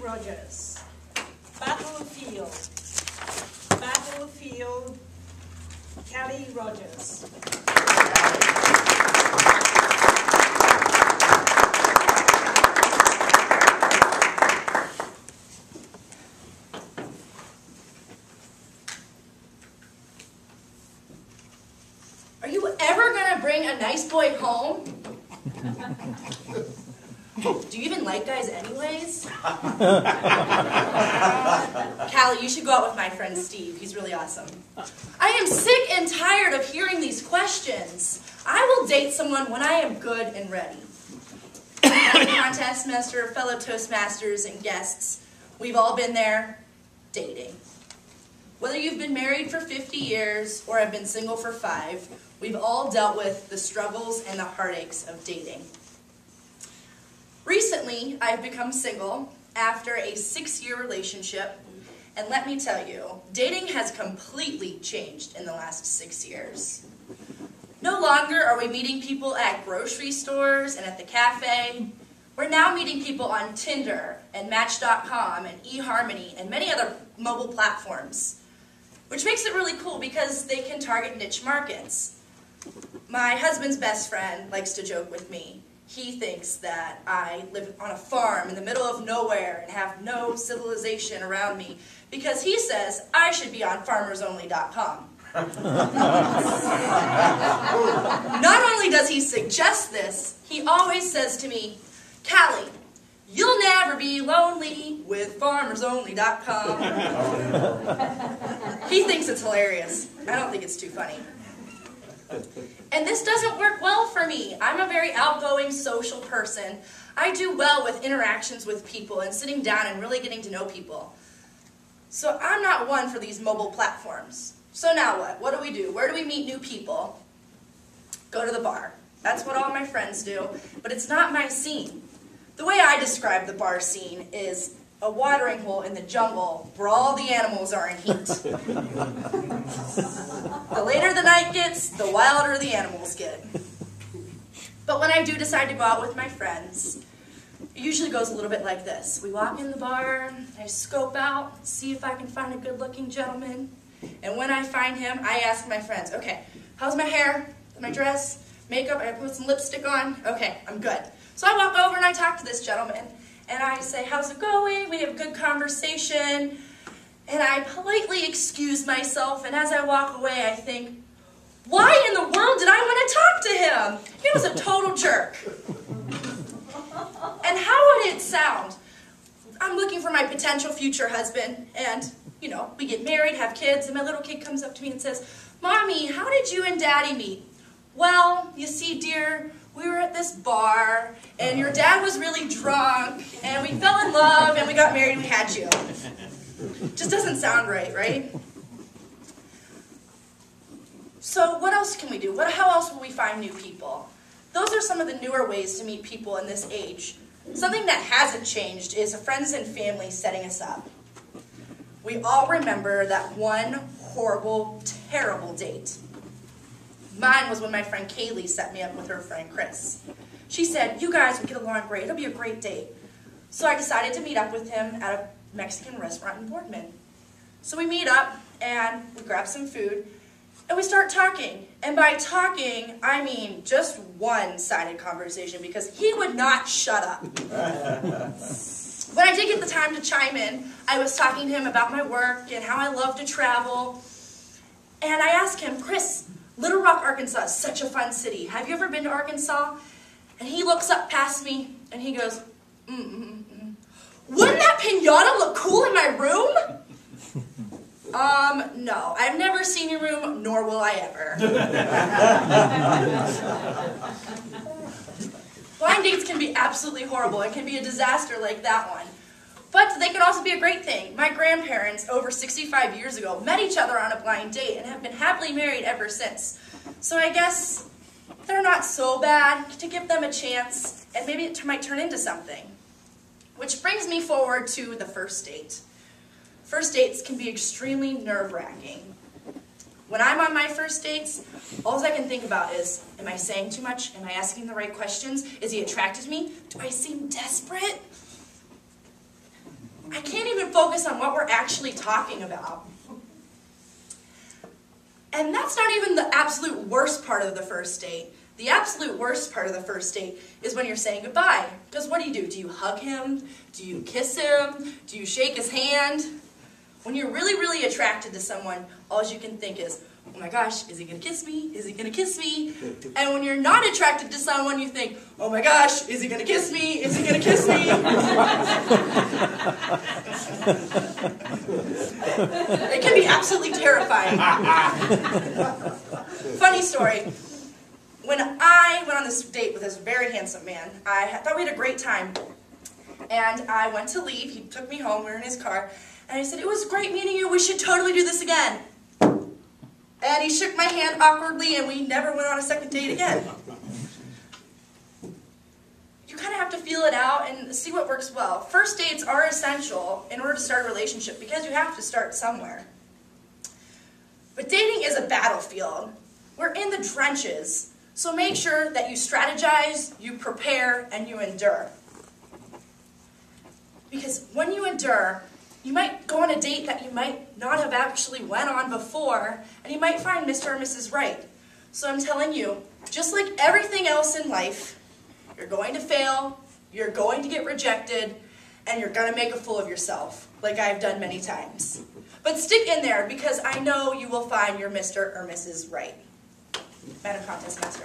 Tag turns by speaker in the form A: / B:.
A: Rogers. Battlefield. Battlefield. Kallie Rogers.
B: Are you ever gonna bring a nice boy home? Do you even like guys anyways? Kallie, you should go out with my friend Steve. He's really awesome. I am sick and tired of hearing these questions. I will date someone when I am good and ready. Contest master, fellow Toastmasters, and guests, we've all been there, dating. Whether you've been married for 50 years or have been single for 5, we've all dealt with the struggles and the heartaches of dating. Recently, I've become single after a 6-year relationship, and let me tell you, dating has completely changed in the last 6 years. No longer are we meeting people at grocery stores and at the cafe. We're now meeting people on Tinder and Match.com and eHarmony and many other mobile platforms, which makes it really cool because they can target niche markets. My husband's best friend likes to joke with me. He thinks that I live on a farm in the middle of nowhere and have no civilization around me because he says I should be on farmersonly.com. Not only does he suggest this, he always says to me, Kallie, you'll never be lonely with farmersonly.com. He thinks it's hilarious. I don't think it's too funny. And this doesn't work well for me. I'm a very outgoing social person. I do well with interactions with people and sitting down and really getting to know people. So I'm not one for these mobile platforms. So now what? What do we do? Where do we meet new people? Go to the bar. That's what all my friends do, but it's not my scene. The way I describe the bar scene is a watering hole in the jungle where all the animals are in heat. The later the night gets, the wilder the animals get. But when I do decide to go out with my friends, it usually goes a little bit like this. We walk in the bar, I scope out, see if I can find a good-looking gentleman, and when I find him, I ask my friends, okay, how's my hair, my dress, makeup, I put some lipstick on, okay, I'm good. So I walk over and I talk to this gentleman, and I say, how's it going? We have a good conversation. And I politely excuse myself, and as I walk away, I think, why in the world did I want to talk to him? He was a total jerk. And how would it sound? I'm looking for my potential future husband, and, you know, we get married, have kids, and my little kid comes up to me and says, Mommy, how did you and Daddy meet? Well, you see, dear, we were at this bar, and your dad was really drunk, and we fell in love, and we got married, and we had you. Just doesn't sound right, right? So what else can we do? How else will we find new people? Those are some of the newer ways to meet people in this age. Something that hasn't changed is friends and family setting us up. We all remember that one horrible, terrible date. Mine was when my friend Kallie set me up with her friend Chris. She said, you guys would get along great, it'll be a great date. So I decided to meet up with him at a Mexican restaurant in Boardman. So we meet up, and we grab some food, and we start talking. And by talking, I mean just one-sided conversation, because he would not shut up. When I did get the time to chime in, I was talking to him about my work and how I love to travel. And I asked him, Chris, Little Rock, Arkansas is such a fun city. Have you ever been to Arkansas? And he looks up past me, and he goes, Wouldn't that piñata look cool in my room? No. I've never seen your room, nor will I ever. Blind dates can be absolutely horrible. It can be a disaster like that one. But they can also be a great thing. My grandparents, over 65 years ago, met each other on a blind date and have been happily married ever since. So I guess they're not so bad. To give them a chance, and maybe it might turn into something. Which brings me forward to the first date. First dates can be extremely nerve-wracking. When I'm on my first dates, all I can think about is, am I saying too much? Am I asking the right questions? Is he attracted to me? Do I seem desperate? focus on what we're actually talking about. And that's not even the absolute worst part of the first date. The absolute worst part of the first date is when you're saying goodbye. Because what do? Do you hug him? Do you kiss him? Do you shake his hand? When you're really, really attracted to someone, all you can think is, oh my gosh, is he going to kiss me? Is he going to kiss me? And when you're not attracted to someone, you think, oh my gosh, is he going to kiss me? Is he going to kiss me? It can be absolutely terrifying. Funny story. When I went on this date with this very handsome man, I thought we had a great time. And I went to leave. He took me home. We were in his car. And I said, it was great meeting you. We should totally do this again. And he shook my hand awkwardly, and we never went on a second date again. You kind of have to feel it out and see what works well. First dates are essential in order to start a relationship because you have to start somewhere. But dating is a battlefield. We're in the trenches. So make sure that you strategize, you prepare, and you endure. Because when you endure, you might go on a date that you might not have actually went on before, and you might find Mr. or Mrs. Right. So I'm telling you, just like everything else in life, you're going to fail, you're going to get rejected, and you're going to make a fool of yourself, like I've done many times. But stick in there, because I know you will find your Mr. or Mrs. Right. Madam Contest Master.